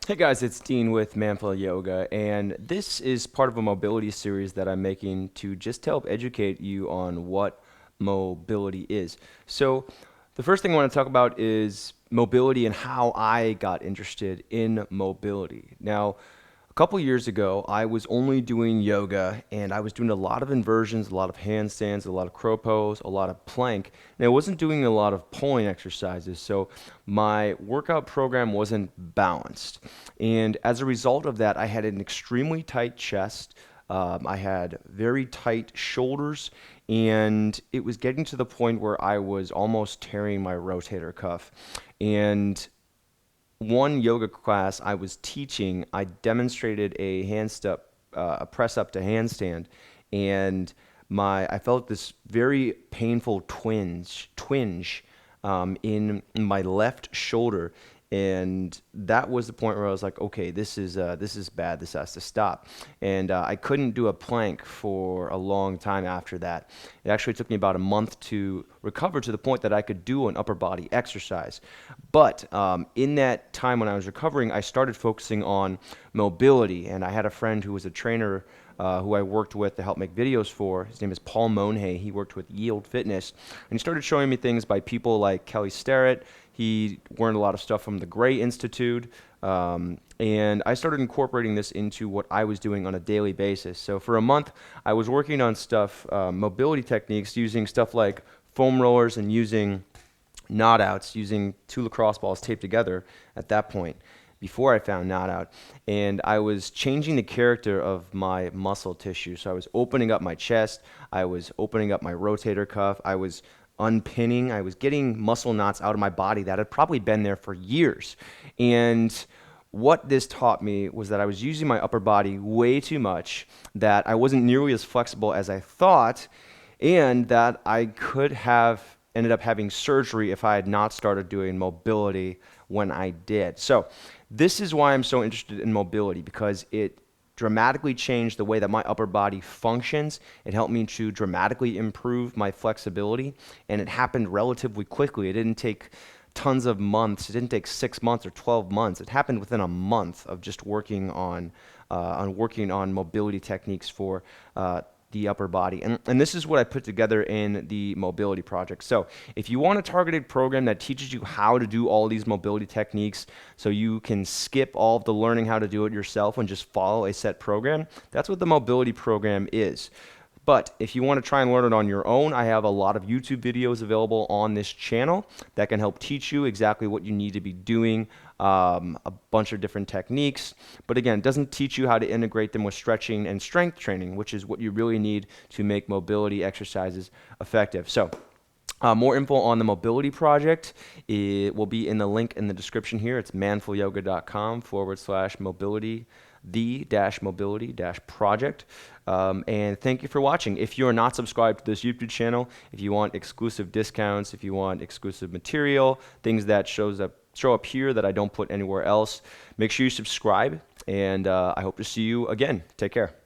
Hey guys, it's Dean with Manful Yoga, and this is part of a mobility series that I'm making to just help educate you on what mobility is. So, the first thing I want to talk about is mobility and how I got interested in mobility. Now, a couple years ago, I was only doing yoga and I was doing a lot of inversions, a lot of handstands, a lot of crow pose, a lot of plank, and I wasn't doing a lot of pulling exercises. So my workout program wasn't balanced. And as a result of that, I had an extremely tight chest. I had very tight shoulders, and it was getting to the point where I was almost tearing my rotator cuff. And one yoga class I was teaching, I demonstrated a a press up to handstand, and I felt this very painful twinge in my left shoulder, and that was the point where I was like, okay, this is bad. This has to stop. And I couldn't do a plank for a long time after that. It actually took me about a month to recover to the point that I could do an upper body exercise. But in that time when I was recovering, I started focusing on mobility, and I had a friend who was a trainer who I worked with to help make videos for. His name is Paul Monhay. He worked with Yield Fitness, and he started showing me things by people like Kelly Starrett. He learned a lot of stuff from the Gray Institute, and I started incorporating this into what I was doing on a daily basis. So for a month, I was working on stuff, mobility techniques, using stuff like foam rollers and using knot outs, using two lacrosse balls taped together at that point before I found knot out. And I was changing the character of my muscle tissue. So I was opening up my chest, I was opening up my rotator cuff, I was unpinning, I was getting muscle knots out of my body that had probably been there for years. And what this taught me was that I was using my upper body way too much, that I wasn't nearly as flexible as I thought, and that I could have ended up having surgery if I had not started doing mobility when I did. So this is why I'm so interested in mobility, because it dramatically changed the way that my upper body functions. It helped me to dramatically improve my flexibility, and it happened relatively quickly. It didn't take tons of months. It didn't take 6 months or 12 months. It happened within a month of just working on mobility techniques for the upper body. And this is what I put together in the mobility project. So if you want a targeted program that teaches you how to do all these mobility techniques so you can skip all of the learning how to do it yourself and just follow a set program, that's what the mobility program is. But if you want to try and learn it on your own, I have a lot of YouTube videos available on this channel that can help teach you exactly what you need to be doing, a bunch of different techniques. But again, it doesn't teach you how to integrate them with stretching and strength training, which is what you really need to make mobility exercises effective. So more info on the mobility project, it will be in the link in the description here. It's manfulyoga.com/mobility, the-mobility-project. And thank you for watching. If you're not subscribed to this YouTube channel, if you want exclusive discounts, if you want exclusive material, things that show up here that I don't put anywhere else, make sure you subscribe, and I hope to see you again. Take care.